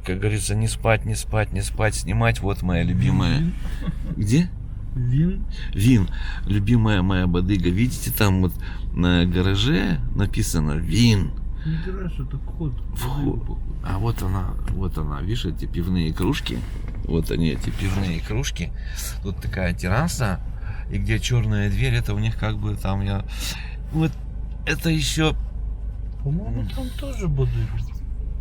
как говорится, не спать, не спать, не спать, снимать. Вот моя любимая. Вин. Где? Вин. Вин. Любимая моя бодыга. Видите, там вот на гараже написано Вин. Не гараж, это код. А вот она, видишь, эти пивные кружки. Вот они, эти пивные кружки. Тут такая терраса, и где черная дверь, это у них как бы там я... Вот это еще... По-моему, там тоже бодыга.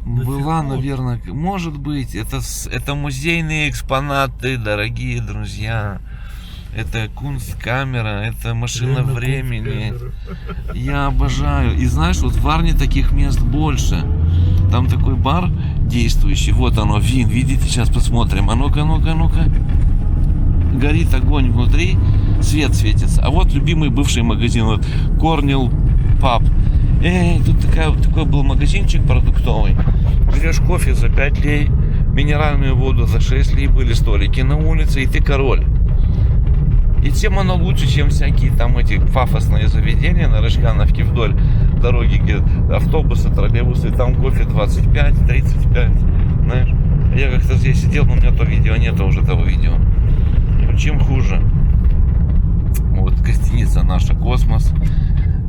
Была, наверное, может быть, это музейные экспонаты, дорогие друзья. Это кунсткамера, это машина времени. Я обожаю. И знаешь, вот в Варне таких мест больше. Там такой бар действующий. Вот оно, Вин. Видите, сейчас посмотрим. А ну-ка, ну-ка, ну-ка. Горит огонь внутри, свет светится. А вот любимый бывший магазин, вот Корнел Паб. Тут такой был магазинчик продуктовый. Берешь кофе за 5 лей, минеральную воду за 6 лей, были столики на улице, и ты король. И тем оно лучше, чем всякие там эти пафосные заведения на Рыжкановке вдоль дороги, где автобусы, троллейбусы, там кофе 25-35, знаешь. Я как-то здесь сидел, но у меня то видео нет, уже того видео. Чем хуже. Вот гостиница наша «Космос».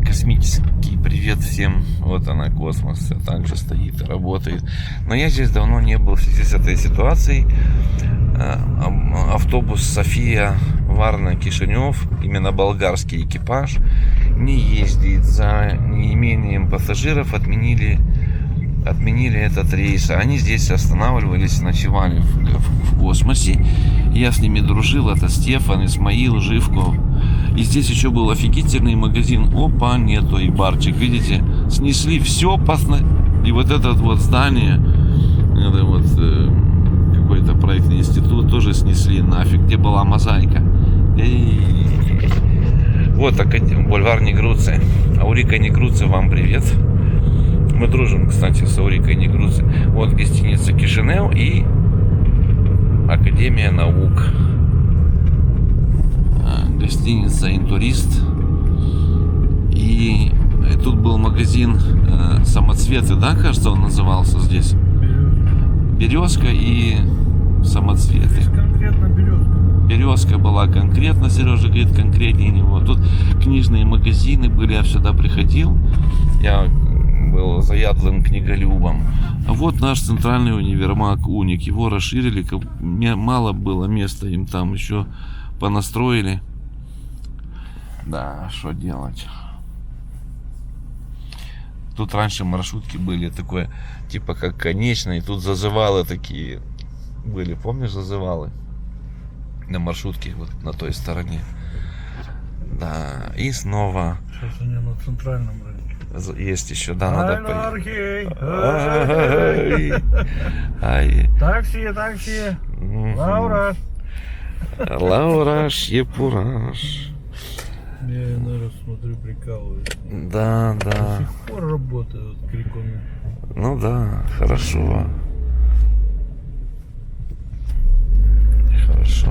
Космический привет всем. Вот она, «Космос», все так же стоит и работает. Но я здесь давно не был в связи с этой ситуацией. Автобус «София», Варна, Кишинев, именно болгарский экипаж, не ездит. За неимением пассажиров отменили этот рейс. Они здесь останавливались, ночевали в «Космосе». Я с ними дружил. Это Стефан, Исмаил, Живков. И здесь еще был офигительный магазин. Опа, нету и барчик. Видите, снесли все. И вот это вот здание, это вот какой-то проектный институт, тоже снесли нафиг. Где была мозаика. Вот бульвар Негруци. Аурика Негруци, вам привет. Мы дружим, кстати, с Аурикой Негруци. Вот гостиница Кишинев и Академия наук. Гостиница «Интурист». И тут был магазин «Самоцветы», да, кажется, он назывался здесь? «Березка» и «Самоцветы». Здесь конкретно «Березка». «Березка» была конкретно, Сережа говорит, конкретнее него. Тут книжные магазины были, я сюда приходил. Я был заядлым книголюбом. А вот наш центральный универмаг «Уник». Его расширили, мало было места им там еще понастроили. Да, что делать? Тут раньше маршрутки были такое, типа как конечные. Тут зазывалы такие были, помнишь, зазывалы? На маршрутке вот на той стороне. Да, и снова. Сейчас они на центральном рынке. Есть еще, да, надо поехать. Такси. Лаураш, Епураш. Я, наверное, смотрю, прикалываюсь. Да. До сих пор работают крикуны. Ну да, хорошо. Хорошо.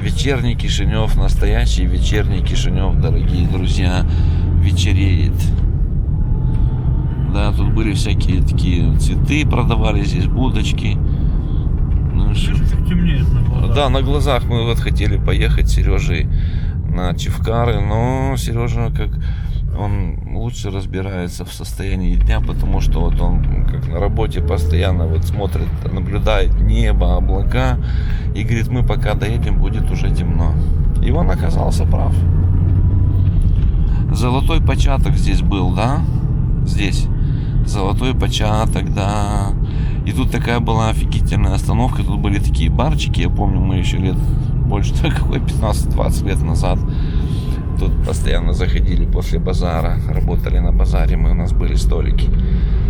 Вечерний Кишинев, настоящий вечерний Кишинев, дорогие друзья, вечереет. Да, тут были всякие такие цветы, продавали здесь будочки. Ну, темнеет на глазах. Да, на глазах. Мы вот хотели поехать с Сережей на Чевкары, но Сережа он лучше разбирается в состоянии дня, потому что вот он как на работе постоянно вот смотрит, наблюдает небо, облака и говорит, мы пока доедем, будет уже темно. И он оказался прав. Золотой початок здесь был, да? Здесь золотой початок, да. И тут такая была офигительная остановка. Тут были такие барчики. Я помню, мы еще лет больше, какой 15-20 лет назад тут постоянно заходили после базара. Работали на базаре, у нас были столики.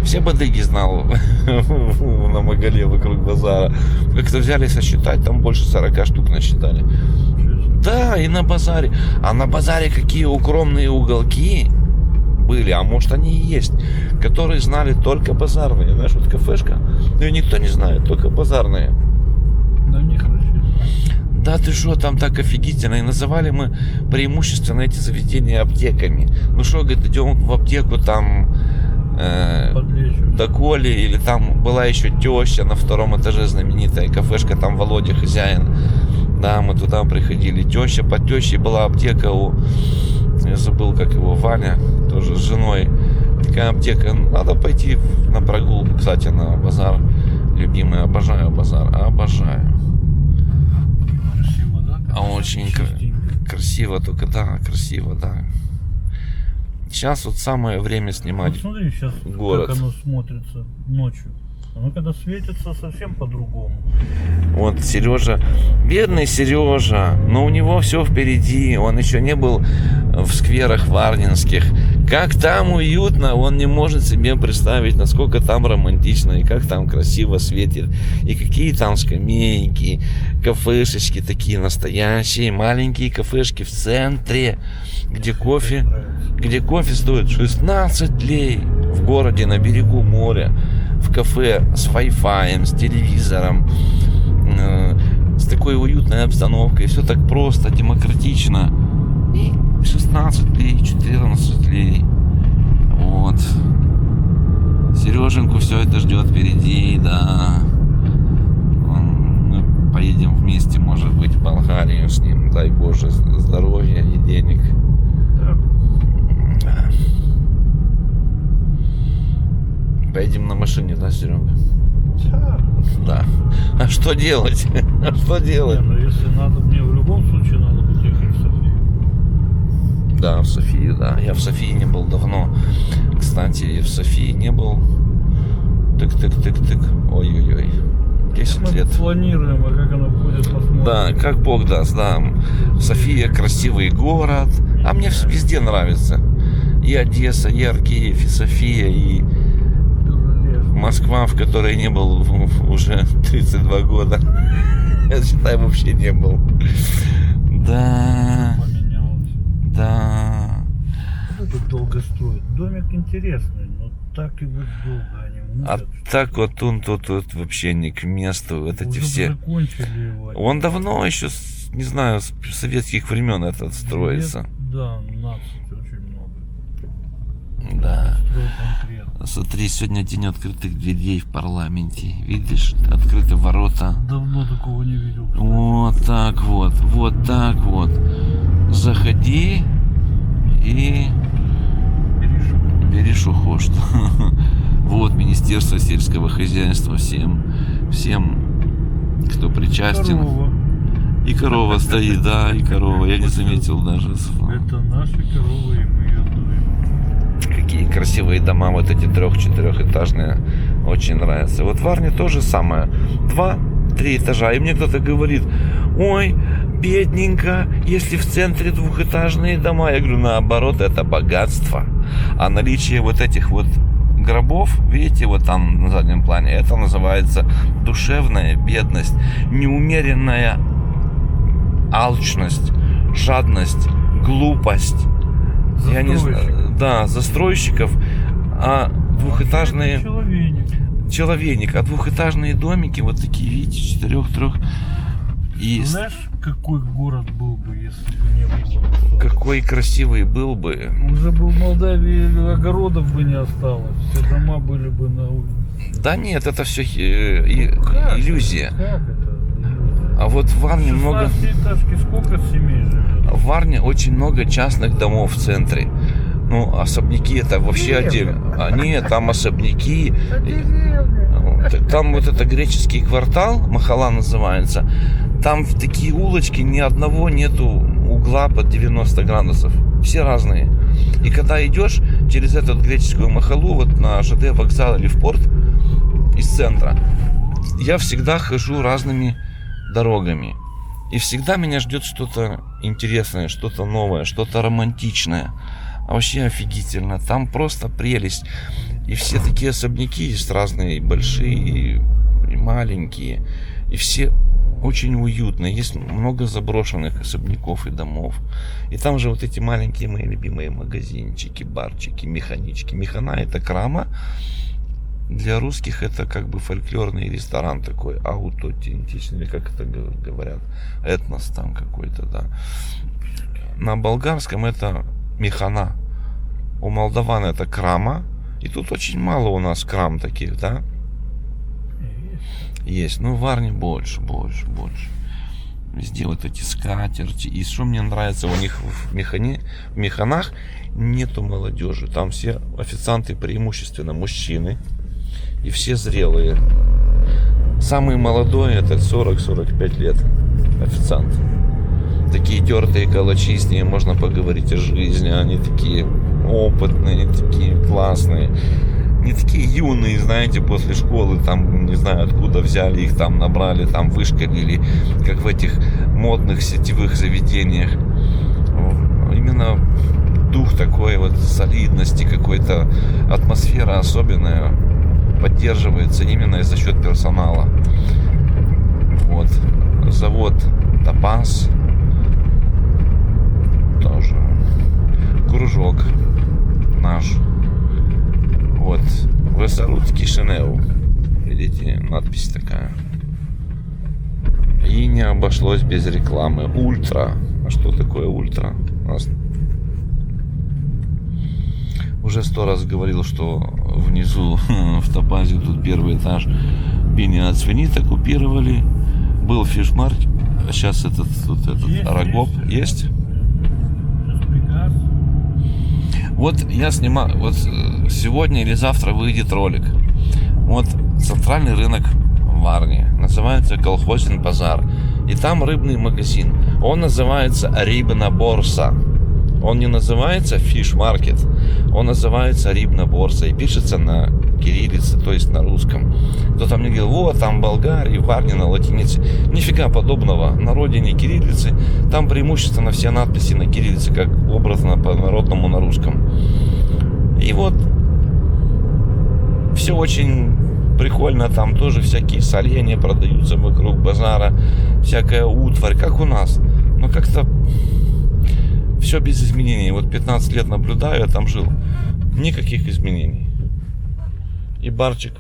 Все бодыги знал на Магале вокруг базара. Как-то взяли сосчитать, там больше 40 штук насчитали. Да, и на базаре. А на базаре какие укромные уголки были, а может они и есть, которые знали только базарные. Знаешь, вот кафешка, ее никто не знает, только базарные. На них рассчитывают. Да ты что, там так офигительно. И называли мы преимущественно эти заведения аптеками. Ну что, говорит, идем в аптеку, там Подлечу. до Коли, или там была еще теща на втором этаже, знаменитая кафешка, там Володя хозяин. Да, мы туда приходили. Теща, под тещей была аптека у, я забыл, как его, Ваня, тоже с женой. Такая аптека. Надо пойти на прогулку, кстати, на базар. Любимый, обожаю базар, обожаю. Красиво, да? А очень Чистенько. красиво, только да, красиво, да. Сейчас вот самое время снимать. Вот смотри, сейчас город. как оно смотрится ночью. Оно когда светится совсем по-другому. Вот Сережа, бедный Сережа, но у него все впереди. Он еще не был в скверах варнинских. Как там уютно, он не может себе представить, насколько там романтично и как там красиво светит. И какие там скамейки, кафешечки такие настоящие, маленькие кафешки в центре, где кофе стоит 16 лей в городе на берегу моря. В кафе с Wi-Fi, с телевизором, с такой уютной обстановкой. Все так просто, демократично. И 16 лей, 14 лей. Вот. Сереженьку все это ждет впереди, да. Мы поедем вместе, может быть, в Болгарию с ним. Дай Боже здоровья и денег. Да. Поедем на машине, да, Серега? Да. Да. А что делать? А что Не, делать? ну если надо, мне в любом случае надо будет ехать в Софию. Да, в Софию, да. Я в Софии не был давно. Кстати, в Софии не был. Тык-тык-тык-тык. Ой-ой-ой. 10 Мы лет. планируем, а как оно будет, посмотрим. Да, как Бог даст, да. София красивый город. А мне везде нравится. И Одесса, и Аркеев, и София, и Москва, в которой не был уже 32 года. Я считаю, вообще не был. Да, Поменялось. да. Вот это долго строят. Домик интересный, но так и вот долго они А мутят. так вот тут вообще не к месту. Вот эти Уже бы все. закончили его. Он давно еще, не знаю, с советских времен этот строится. Лет, да, 12 очень много. Да. Строят конкретно. Смотри, сегодня день открытых дверей в парламенте. Видишь, открыты ворота. Давно такого не видел. Вот так вот, вот так вот. Заходи и бери что хочешь. Вот Министерство сельского хозяйства всем, кто причастен. Корова. И корова стоит, да, и корова. Я не заметил даже. Это наши коровы, и мы ее дуем. Какие красивые дома, вот эти 3-4-этажные. Очень нравятся. Вот в Варне то же самое. 2-3 этажа. И мне кто-то говорит: ой, бедненько, если в центре двухэтажные дома. Я говорю, наоборот, это богатство. А наличие вот этих вот гробов, видите, вот там на заднем плане, это называется душевная бедность, неумеренная алчность, жадность, глупость. Я не знаю, да, застройщиков. А двухэтажные... Человейник. А двухэтажные домики, вот такие, видите, 4-3. И знаешь, какой город был бы, если бы не было? какой красивый был бы. Уже бы в Молдавии огородов бы не осталось. Все дома были бы на улице. Да нет, это все иллюзия. Как это? А вот в Варне много... 16-этажки сколько семей живет? В Варне очень много частных домов в центре. Ну, особняки это вообще отдельно. А нет, там особняки. Там вот это греческий квартал, Махала называется. Там в такие улочки ни одного нету угла под 90 градусов. Все разные. И когда идешь через эту греческую Махалу, вот на ЖД вокзал или в порт из центра, я всегда хожу разными дорогами. И всегда меня ждет что-то интересное, что-то новое, что-то романтичное. А вообще офигительно. Там просто прелесть. И все такие особняки есть разные, большие и маленькие. И все очень уютные. Есть много заброшенных особняков и домов. И там же вот эти маленькие мои любимые магазинчики, барчики, механички. Механа — это крама. Для русских это как бы фольклорный ресторан такой, аутентичный, или как это говорят, этнос там какой-то, да. На болгарском это механа. У молдаван это крама. И тут очень мало у нас крам таких, да? Есть. Ну, в Варне больше. Везде вот эти скатерти. И что мне нравится, у них в механах нету молодежи. Там все официанты преимущественно мужчины. И все зрелые. Самый молодой это 40-45 лет официант. Такие тертые калачи, с ними можно поговорить о жизни. Они такие опытные, такие классные. Не такие юные, знаете, после школы, там, не знаю, откуда взяли их, там, набрали, там, вышкалили, как в этих модных сетевых заведениях. Именно дух такой вот солидности, какой-то атмосфера особенная поддерживается именно за счет персонала. Вот. Завод Топаз. Тоже. Кружок наш. Вот. Весарут Кишинев. Видите, надпись такая. И не обошлось без рекламы. Ультра. А что такое ультра? У нас уже 100 раз говорил, что внизу в Топазе тут первый этаж Бини от свинит оккупировали. Был фишмаркет. А сейчас этот Арагоп есть? Вот я снимаю, вот сегодня или завтра выйдет ролик. Вот центральный рынок в Варне. Называется Колхозин базар. И там рыбный магазин. Он называется Рибна борса. Он не называется фиш-маркет. Он называется Рибна борса. И пишется на кириллице, то есть на русском. Кто-то мне говорил, вот там Болгария, в Варне на латинице. Нифига подобного. На родине кириллицы. Там преимущественно все надписи на кириллице, как образно по народному на русском. И вот все очень прикольно. Там тоже всякие соленья продаются вокруг базара. Всякая утварь, как у нас. Но как-то все без изменений. Вот 15 лет наблюдаю, я там жил. Никаких изменений. И барчик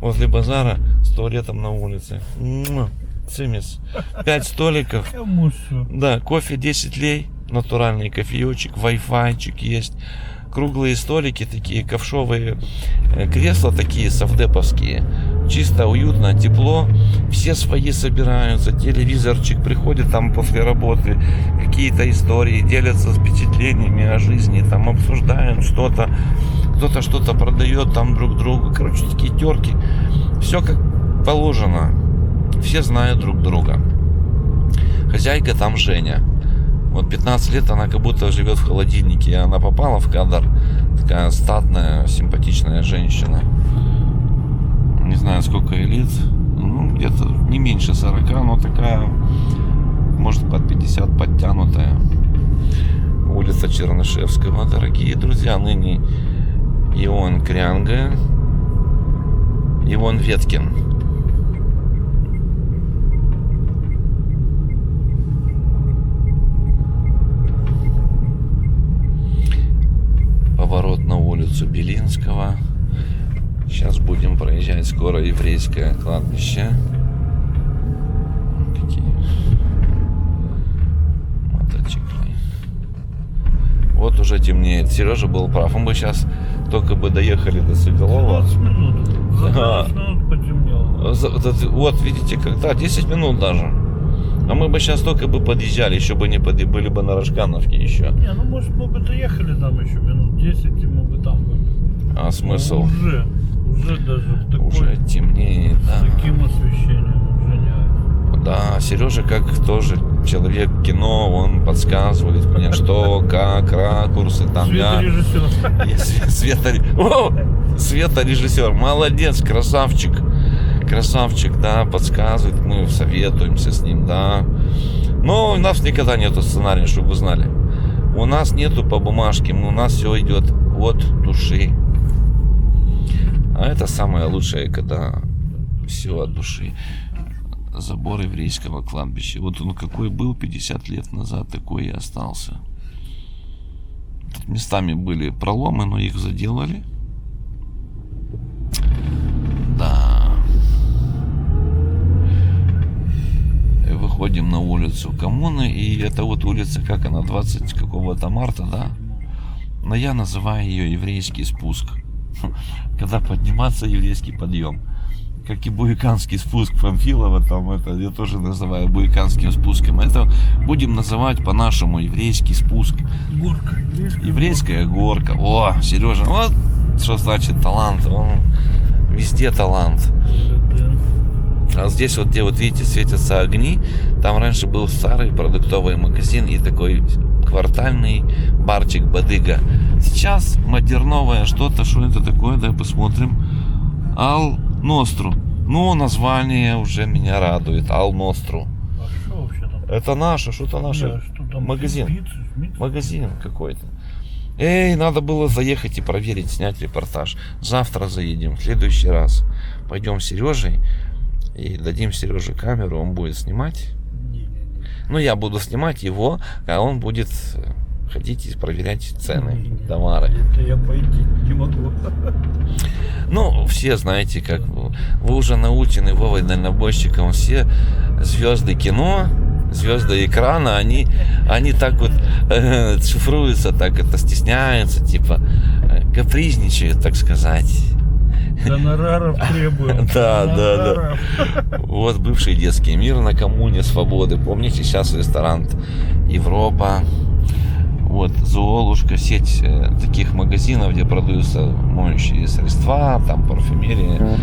возле базара с туалетом на улице. Цимис. 5 столиков. Да, кофе 10 лей. Натуральный кофеечек. Wi-Fi есть. Круглые столики такие, ковшовые кресла такие совдеповские. Чисто, уютно, тепло. Все свои собираются. Телевизорчик приходит там после работы. Какие-то истории, делятся впечатлениями о жизни. Там обсуждают что-то. Кто-то что-то продает там друг другу. Короче, такие терки. Все как положено. Все знают друг друга. Хозяйка там Женя. Вот 15 лет она как будто живет в холодильнике. И она попала в кадр. Такая статная, симпатичная женщина. Не знаю, сколько ей лет. Ну, где-то не меньше 40, но такая, может, под 50 подтянутая. Улица Чернышевского. Дорогие друзья, ныне Ион Крянга, Ивон Веткин. Поворот на улицу Белинского. Сейчас будем проезжать скоро еврейское кладбище. Какие мотоциклы. Вот уже темнеет. Сережа был прав. Мы бы сейчас только бы доехали до Соколова. 20 минут. За 20 минут потемнело. Вот, видите, когда 10 минут даже. А мы бы сейчас только бы подъезжали, еще бы не были бы на Рожкановке еще. Не, ну может мы бы доехали там еще минут 10, и мы бы там были. А смысл? Уже даже в такой, уже темнеет, да. с таким освещением уже не. Да, Сережа как тоже человек кино, он подсказывает мне, что, как, ракурсы там. Светорежиссер. Светорежиссер, молодец, красавчик. Красавчик, да, подсказывает, мы советуемся с ним, да. Но у нас никогда нету сценария, чтобы вы знали. У нас нету по бумажке, у нас все идет от души. А это самое лучшее, когда все от души. Забор еврейского кладбища. Вот он какой был 50 лет назад, такой и остался. Тут местами были проломы, но их заделали. Да. Выходим на улицу Коммуны, и это вот улица, как она, 20 какого-то марта, да? Но я называю ее еврейский спуск. когда подниматься еврейский подъем. Как и буйканский спуск Памфилова, там это я тоже называю буйканским спуском. Это будем называть по-нашему еврейский спуск. Горка. Еврейская горка. О, Сережа, вот что значит талант. Он везде талант. А здесь вот, где вот видите, светятся огни, там раньше был старый продуктовый магазин и такой квартальный барчик Бадыга. Сейчас модерновое что-то, что это такое, давай посмотрим. Ал Ностру. Ну, название уже меня радует. Ал Ностру. А что вообще там? Это наше, что-то наше. Да, что там? Магазин. Пиццы? Магазин какой-то. Эй, надо было заехать и проверить, снять репортаж. Завтра заедем, в следующий раз. Пойдем с Сережей и дадим Сереже камеру, он будет снимать. Не-не-не. Ну, я буду снимать его, а он будет ходить и проверять цены, Не-не-не. товары. Это я пойти не могу. Ну, все знаете, как вы уже научены Вовой дальнобойщиком, все звезды кино, звезды экрана, они так вот шифруются, так это стесняются, типа капризничают, так сказать. Гонораров требуем. Да, да, да. Гонораров. Вот бывший детский мир на коммуне Свободы. Помните, сейчас ресторан Европа. Вот Золушка, сеть таких магазинов, где продаются моющие средства, там парфюмерия,